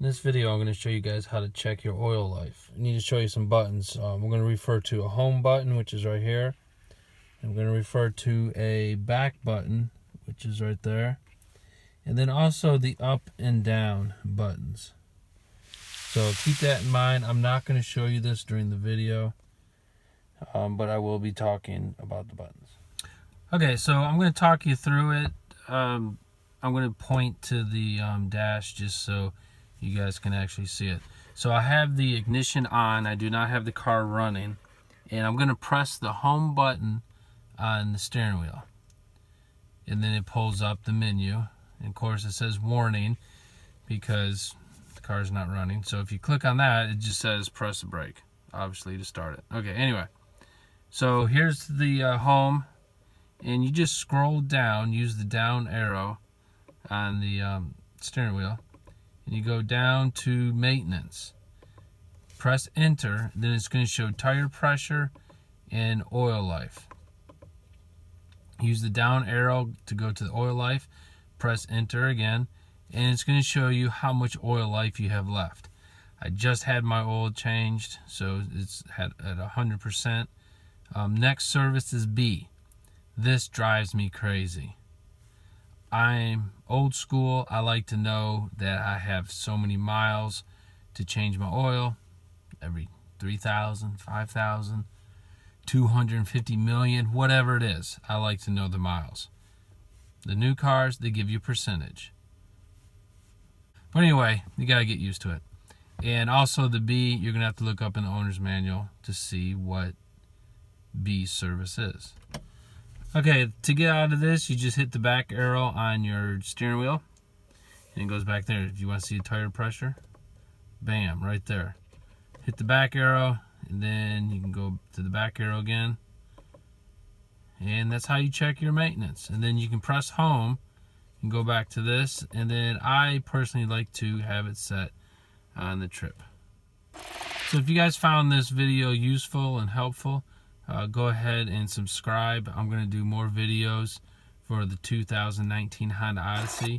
In this video, I'm going to show you guys how to check your oil life. I need to show you some buttons. We're going to refer to a home button, which is right here. I'm going to refer to a back button, which is right there. And then also the up and down buttons. So keep that in mind. I'm not going to show you this during the video, but I will be talking about the buttons. Okay, so I'm going to talk you through it. I'm going to point to the dash just so you guys can actually see it. So I have the ignition on. I do not have the car running. And I'm going to press the home button on the steering wheel. And then it pulls up the menu. And of course it says warning because the car's not running. So if you click on that, it just says press the brake, obviously, to start it. Okay, anyway. So here's the home. And you just scroll down, use the down arrow on the steering wheel. And you go down to maintenance. Press enter, then it's going to show tire pressure and oil life. Use the down arrow to go to the oil life. Press enter again, and it's going to show you how much oil life you have left. I just had my oil changed, so it's at 100%. Next service is B. This drives me crazy. I'm old school. I like to know that I have so many miles to change my oil every 3,000, 5,000, 250 million, whatever it is. I like to know the miles. The new cars, they give you a percentage. But anyway, you got to get used to it. And also the B, you're going to have to look up in the owner's manual to see what B service is. Okay, to get out of this, you just hit the back arrow on your steering wheel, and it goes back there. If you want to see the tire pressure, bam, right there. Hit the back arrow, and then you can go to the back arrow again, and that's how you check your maintenance. And then you can press home and go back to this, and then I personally like to have it set on the trip. So if you guys found this video useful and helpful, go ahead and subscribe. I'm going to do more videos for the 2019 Honda Odyssey.